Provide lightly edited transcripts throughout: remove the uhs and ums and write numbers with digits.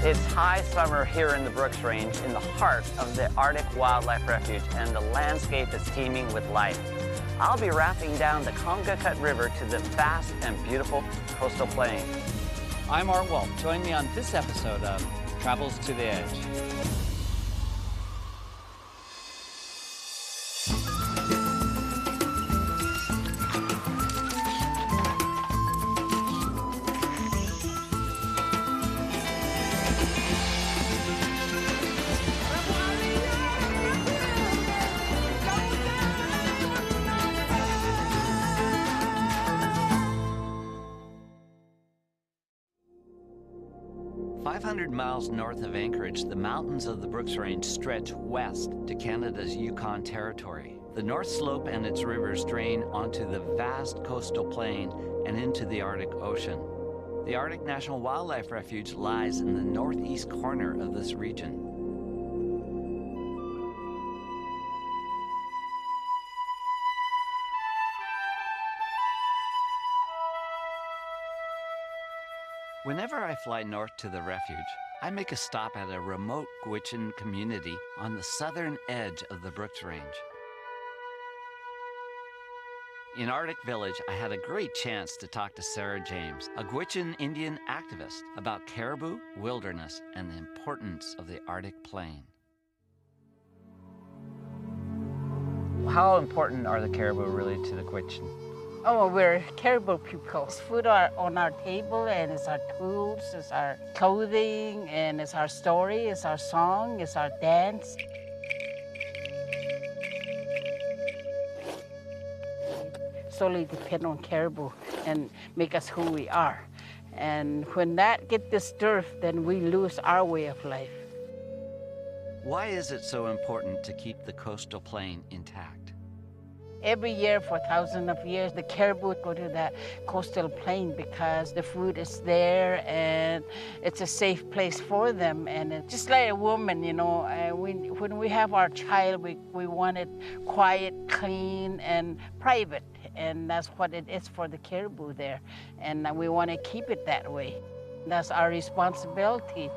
It's high summer here in the Brooks Range in the heart of the Arctic Wildlife Refuge, and the landscape is teeming with life. I'll be rafting down the Congahcut River to the vast and beautiful coastal plain. I'm Art Wolf. Join me on this episode of Travels to the Edge. 500 miles north of Anchorage, the mountains of the Brooks Range stretch west to Canada's Yukon Territory. The North Slope and its rivers drain onto the vast coastal plain and into the Arctic Ocean. The Arctic National Wildlife Refuge lies in the northeast corner of this region. Whenever I fly north to the refuge, I make a stop at a remote Gwich'in community on the southern edge of the Brooks Range. In Arctic Village, I had a great chance to talk to Sarah James, a Gwich'in Indian activist, about caribou, wilderness, and the importance of the Arctic plain. How important are the caribou really to the Gwich'in? Oh, we're caribou peoples. Food are on our table, and it's our tools, it's our clothing, and it's our story, it's our song, it's our dance. Solely depend on caribou and make us who we are. And when that gets disturbed, then we lose our way of life. Why is it so important to keep the coastal plain intact? Every year for thousands of years, the caribou go to that coastal plain because the food is there and it's a safe place for them. And it's just like a woman, you know, when we have our child, we want it quiet, clean, and private. And that's what it is for the caribou there. And we want to keep it that way. That's our responsibility.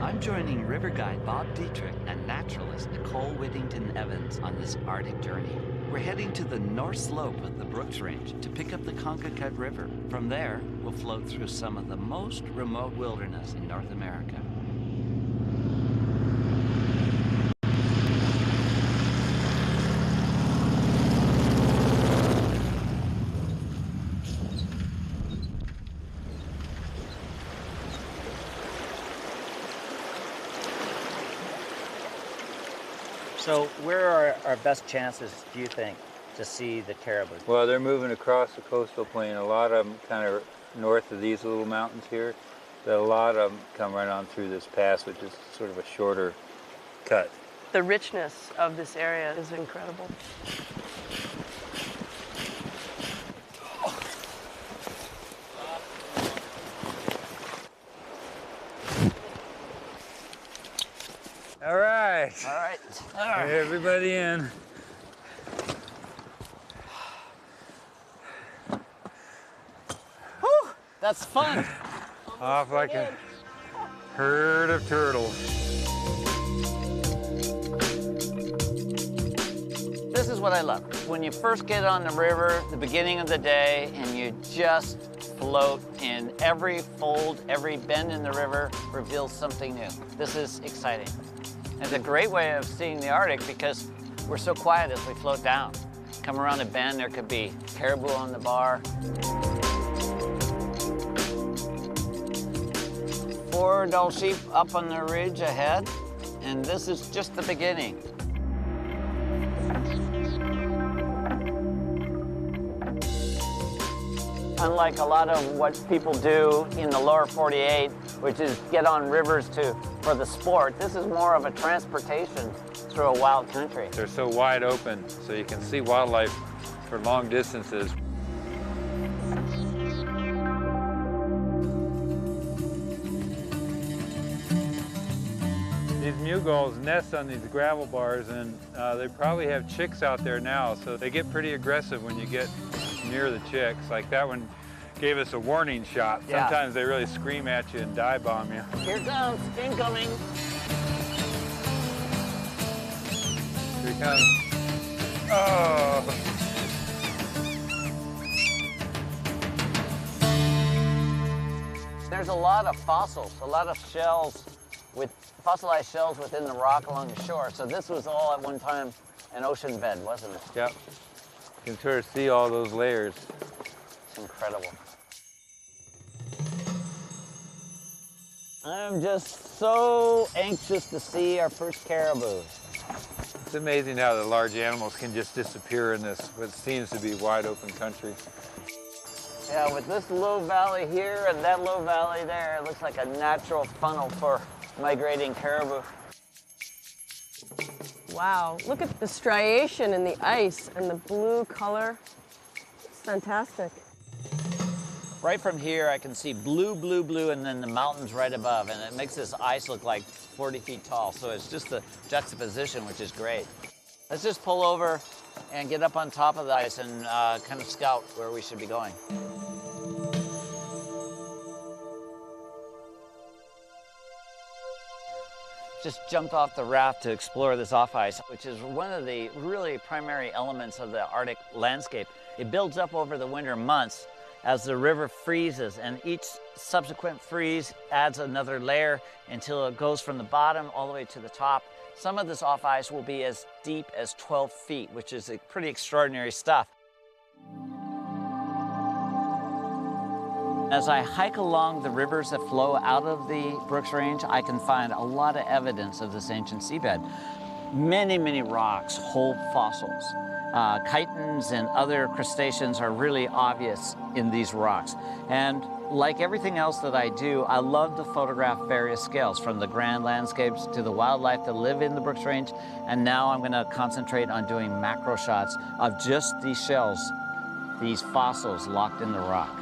I'm joining river guide Bob Dietrich and naturalist Nicole Whittington Evans on this Arctic journey. We're heading to the North Slope of the Brooks Range to pick up the Congahcut River. From there, we'll float through some of the most remote wilderness in North America. So where are our best chances, do you think, to see the caribou? Well, they're moving across the coastal plain. A lot of them kind of north of these little mountains here. But a lot of them come right on through this pass, which is sort of a shorter cut. The richness of this area is incredible. All right. All right. Hey, everybody in. Whew, that's fun. Off like a herd of turtles. This is what I love. When you first get on the river, the beginning of the day, and you just float in every fold, every bend in the river reveals something new. This is exciting. It's a great way of seeing the Arctic because we're so quiet as we float down. Come around a bend, there could be caribou on the bar. 4 adult sheep up on the ridge ahead, and this is just the beginning. Unlike a lot of what people do in the lower 48, which is get on rivers for the sport, this is more of a transportation through a wild country. They're so wide open, so you can see wildlife for long distances. These mugulls nest on these gravel bars, and they probably have chicks out there now, so they get pretty aggressive when you get near the chicks. Like that one gave us a warning shot. Yeah. Sometimes they really scream at you and dive bomb you. Here comes, incoming. Here he comes. Oh! There's a lot of fossils, a lot of shells with fossilized shells within the rock along the shore. So this was all at one time an ocean bed, wasn't it? Yep. You can sort of see all those layers. It's incredible. I'm just so anxious to see our first caribou. It's amazing how the large animals can just disappear in this, what seems to be wide open country. Yeah, with this low valley here and that low valley there, it looks like a natural funnel for migrating caribou. Wow, look at the striation in the ice and the blue color. It's fantastic. Right from here, I can see blue, blue, blue, and then the mountains right above, and it makes this ice look like 40 feet tall. So it's just the juxtaposition, which is great. Let's just pull over and get up on top of the ice and kind of scout where we should be going. Just jumped off the raft to explore this off ice, which is one of the really primary elements of the Arctic landscape. It builds up over the winter months as the river freezes, and each subsequent freeze adds another layer until it goes from the bottom all the way to the top. Some of this off ice will be as deep as 12 feet, which is pretty extraordinary stuff. As I hike along the rivers that flow out of the Brooks Range, I can find a lot of evidence of this ancient seabed. Many, many rocks hold fossils. Chitons and other crustaceans are really obvious in these rocks. And like everything else that I do, I love to photograph various scales, from the grand landscapes to the wildlife that live in the Brooks Range. And now I'm going to concentrate on doing macro shots of just these shells, these fossils locked in the rock.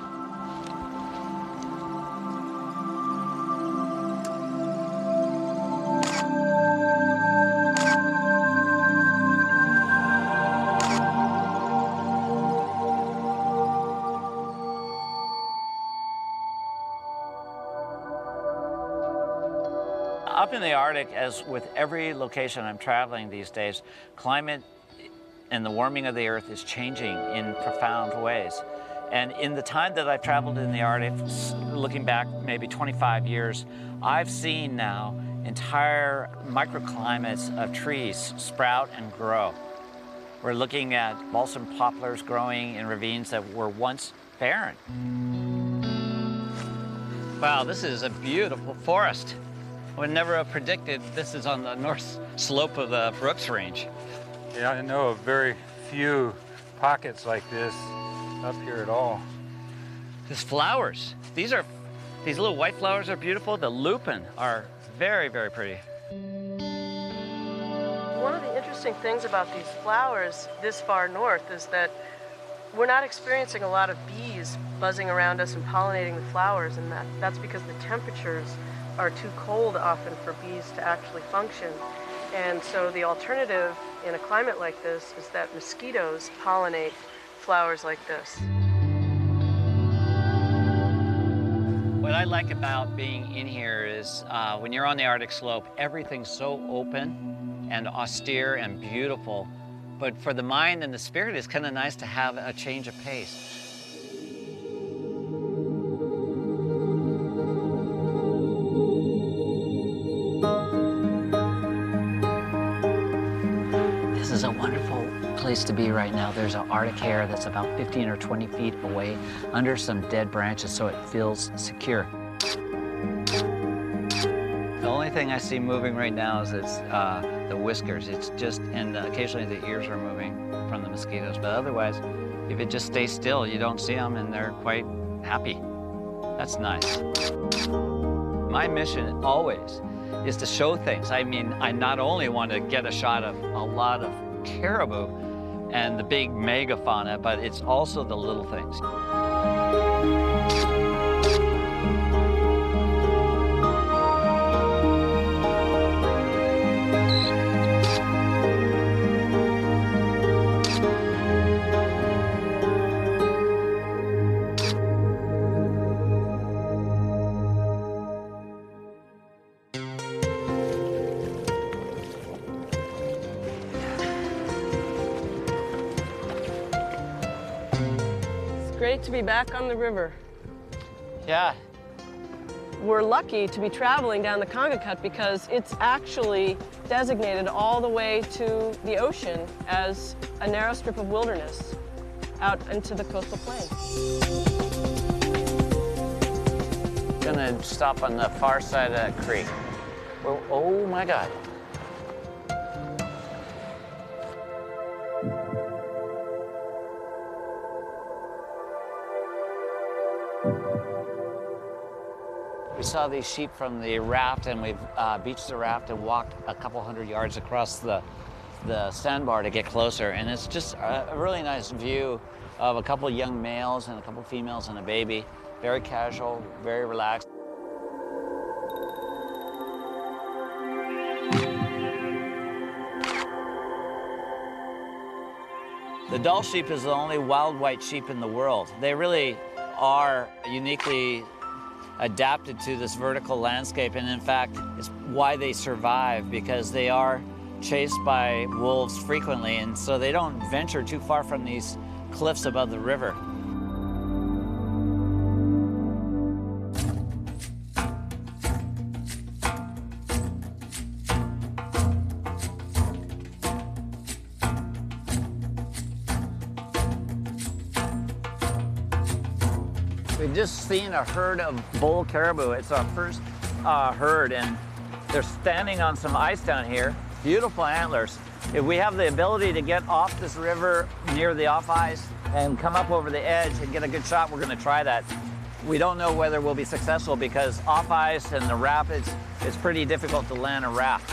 Up in the Arctic, as with every location I'm traveling these days, climate and the warming of the Earth is changing in profound ways. And in the time that I've traveled in the Arctic, looking back maybe 25 years, I've seen now entire microclimates of trees sprout and grow. We're looking at balsam poplars growing in ravines that were once barren. Wow, this is a beautiful forest. I would never have predicted this is on the north slope of the Brooks Range. Yeah, I know of very few pockets like this up here at all. These flowers, these little white flowers are beautiful. The lupin are very, very pretty. One of the interesting things about these flowers this far north is that we're not experiencing a lot of bees buzzing around us and pollinating the flowers, and that's because the temperatures are too cold often for bees to actually function. And so the alternative in a climate like this is that mosquitoes pollinate flowers like this. What I like about being in here is when you're on the Arctic slope, everything's so open and austere and beautiful. But for the mind and the spirit, it's kind of nice to have a change of pace. This is a wonderful place to be right now. There's an Arctic hare that's about 15 or 20 feet away under some dead branches, so it feels secure. The only thing I see moving right now is the whiskers. It's just, and occasionally the ears are moving from the mosquitoes, but otherwise, if it just stays still, you don't see them and they're quite happy. That's nice. My mission always is to show things. I mean, I not only want to get a shot of a lot of caribou and the big megafauna, but it's also the little things. Great to be back on the river. Yeah. We're lucky to be traveling down the Congo Cut because it's actually designated all the way to the ocean as a narrow strip of wilderness out into the coastal plain. Gonna stop on the far side of the creek. Oh, oh my God. We saw these sheep from the raft, and we've beached the raft and walked a couple hundred yards across the sandbar to get closer. And it's just a really nice view of a couple young males and a couple females and a baby. Very casual, very relaxed. The Dall sheep is the only wild white sheep in the world. They really are uniquely adapted to this vertical landscape, and in fact, it's why they survive, because they are chased by wolves frequently, and so they don't venture too far from these cliffs above the river. We've just seen a herd of bull caribou. It's our first herd, and they're standing on some ice down here. Beautiful antlers. If we have the ability to get off this river near the off ice and come up over the edge and get a good shot, we're going to try that. We don't know whether we'll be successful because off ice and the rapids, it's pretty difficult to land a raft.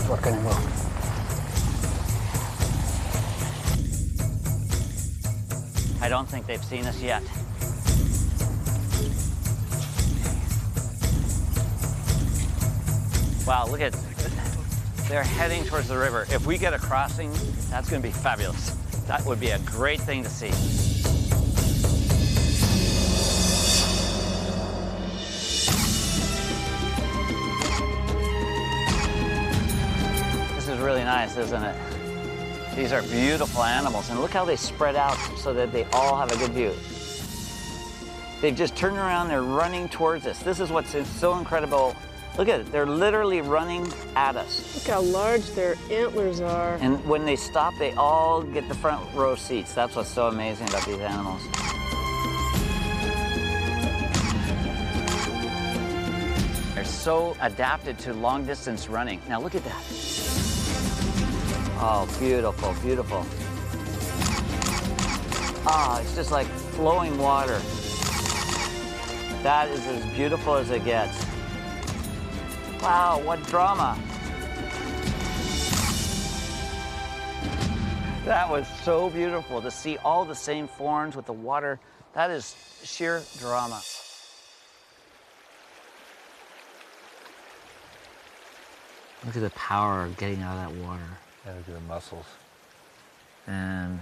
We're going to move. I don't think they've seen us yet. Wow, look at, they're heading towards the river. If we get a crossing, that's going to be fabulous. That would be a great thing to see. This is really nice, isn't it? These are beautiful animals, and look how they spread out so that they all have a good view. They've just turned around, they're running towards us. This is what's so incredible. Look at it, they're literally running at us. Look how large their antlers are. And when they stop, they all get the front row seats. That's what's so amazing about these animals. They're so adapted to long distance running. Now look at that. Oh, beautiful, beautiful. Ah, it's just like flowing water. That is as beautiful as it gets. Wow, what drama. That was so beautiful to see all the same forms with the water. That is sheer drama. Look at the power of getting out of that water. Yeah, look at the muscles. And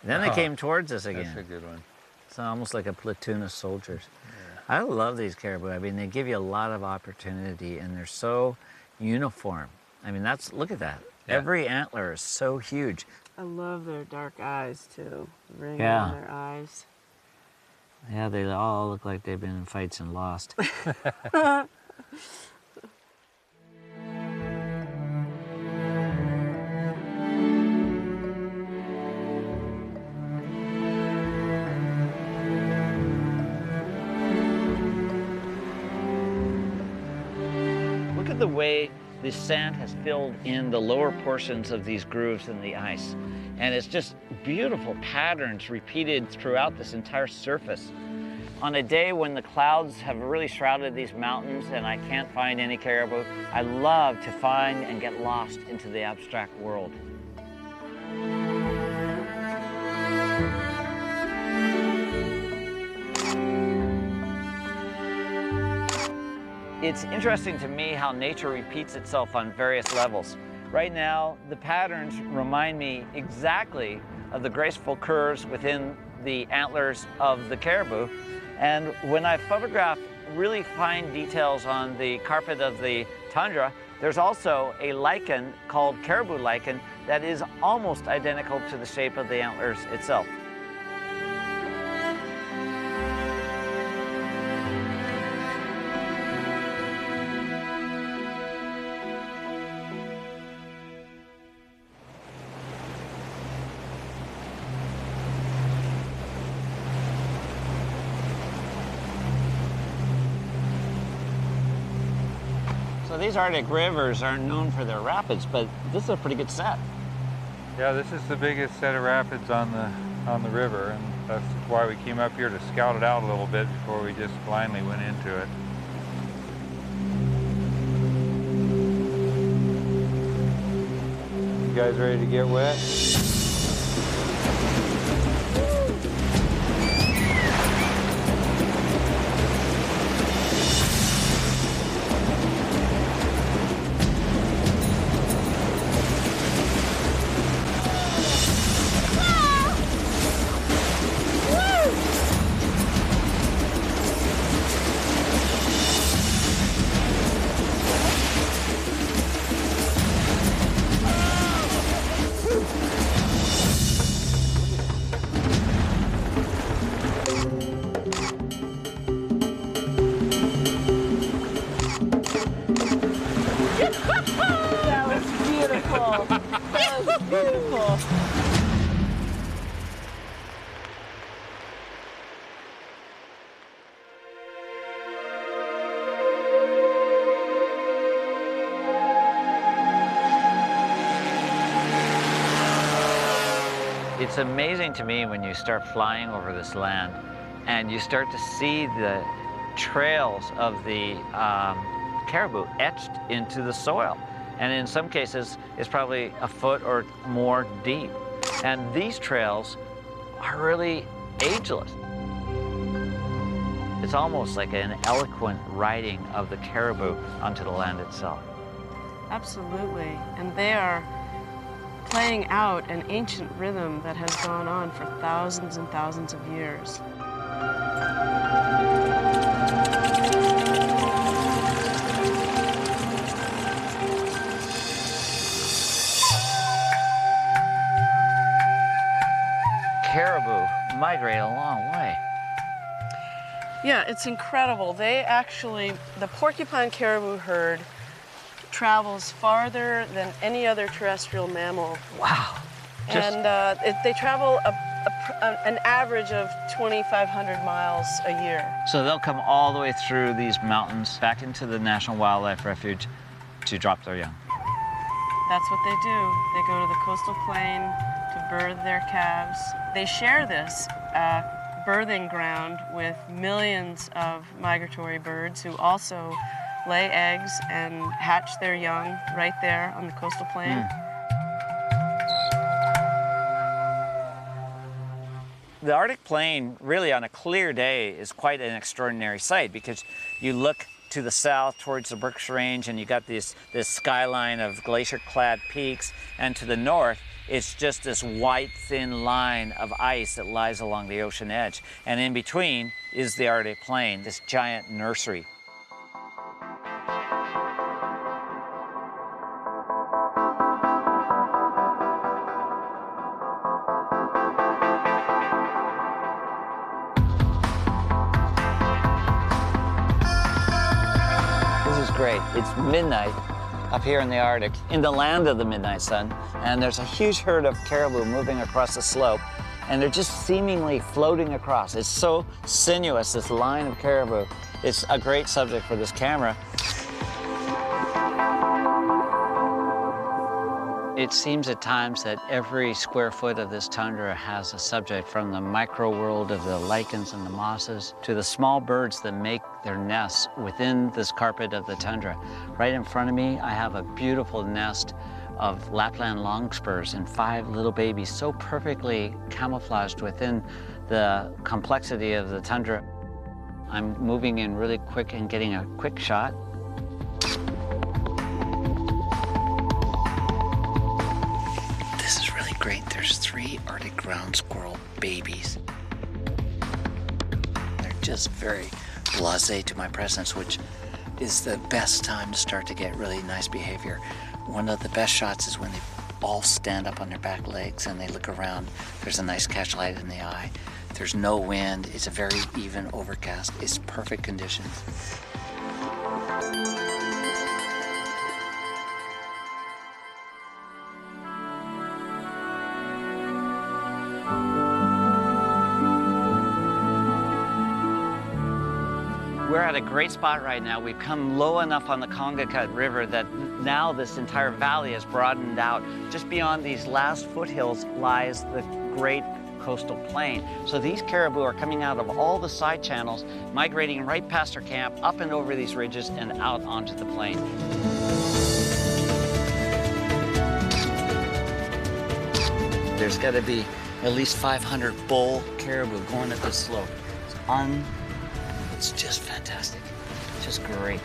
then they came towards us again. That's a good one. It's almost like a platoon of soldiers. Yeah. I love these caribou. I mean, they give you a lot of opportunity, and they're so uniform. I mean, look at that. Yeah. Every antler is so huge. I love their dark eyes, too. The ring Yeah. in their eyes. Yeah, they all look like they've been in fights and lost. The way the sand has filled in the lower portions of these grooves in the ice. And it's just beautiful patterns repeated throughout this entire surface. On a day when the clouds have really shrouded these mountains and I can't find any caribou, I love to find and get lost into the abstract world. It's interesting to me how nature repeats itself on various levels. Right now, the patterns remind me exactly of the graceful curves within the antlers of the caribou. And when I photograph really fine details on the carpet of the tundra, there's also a lichen called caribou lichen that is almost identical to the shape of the antlers itself. So these Arctic rivers aren't known for their rapids, but this is a pretty good set. Yeah, this is the biggest set of rapids on the river, and that's why we came up here to scout it out a little bit before we just blindly went into it. You guys ready to get wet? That was beautiful. That was beautiful. It's amazing to me when you start flying over this land and you start to see the trails of the caribou etched into the soil. And in some cases, it's probably a foot or more deep. And these trails are really ageless. It's almost like an eloquent writing of the caribou onto the land itself. Absolutely. And they are playing out an ancient rhythm that has gone on for thousands and thousands of years. Caribou migrate a long way. Yeah, it's incredible. They actually, the porcupine caribou herd travels farther than any other terrestrial mammal. Wow. And they travel an average of 2,500 miles a year. So they'll come all the way through these mountains back into the National Wildlife Refuge to drop their young. That's what they do. They go to the coastal plain to birth their calves. They share this birthing ground with millions of migratory birds who also lay eggs and hatch their young right there on the coastal plain. The Arctic Plain, really on a clear day, is quite an extraordinary sight because you look to the south towards the Berkshire Range and you got this skyline of glacier-clad peaks, and to the north, it's just this white, thin line of ice that lies along the ocean edge. And in between is the Arctic Plain, this giant nursery. Great. It's midnight up here in the Arctic, in the land of the midnight sun, and there's a huge herd of caribou moving across the slope, and they're just seemingly floating across. It's so sinuous, this line of caribou. It's a great subject for this camera. It seems at times that every square foot of this tundra has a subject, from the micro world of the lichens and the mosses to the small birds that make their nests within this carpet of the tundra. Right in front of me, I have a beautiful nest of Lapland longspurs and 5 little babies, so perfectly camouflaged within the complexity of the tundra. I'm moving in really quick and getting a quick shot. This is really great. There's 3 Arctic ground squirrel babies. They're just very blasé to my presence, which is the best time to start to get really nice behavior. One of the best shots is when they all stand up on their back legs and they look around. There's a nice catchlight in the eye. There's no wind. It's a very even overcast. It's perfect conditions. We're at a great spot right now. We've come low enough on the Congacud River that now this entire valley is broadened out. Just beyond these last foothills lies the great coastal plain. So these caribou are coming out of all the side channels, migrating right past our camp, up and over these ridges and out onto the plain. There's got to be at least 500 bull caribou going up this slope. It's just fantastic, just great.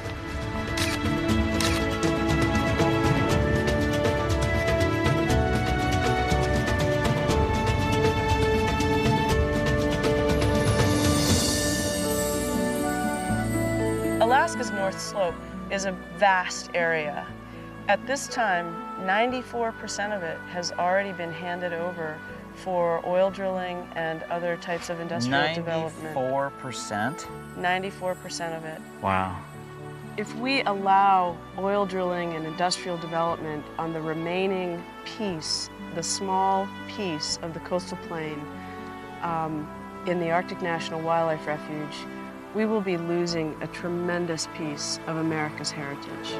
Alaska's North Slope is a vast area. At this time, 94% of it has already been handed over for oil drilling and other types of industrial development. 94%? 94% of it. Wow. If we allow oil drilling and industrial development on the remaining piece, the small piece of the coastal plain in the Arctic National Wildlife Refuge, we will be losing a tremendous piece of America's heritage.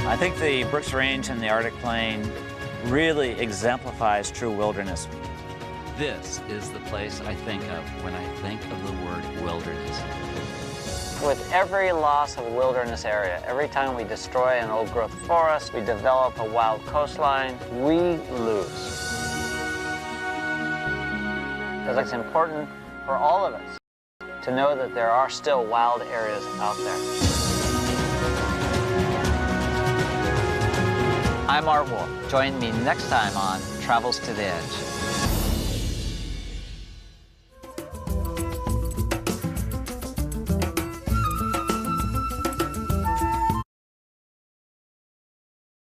I think the Brooks Range and the Arctic Plain really exemplifies true wilderness. This is the place I think of when I think of the word wilderness. With every loss of wilderness area, every time we destroy an old-growth forest, we develop a wild coastline, we lose. Because it's important for all of us to know that there are still wild areas out there. I'm Art Wolfe. Join me next time on Travels to the Edge.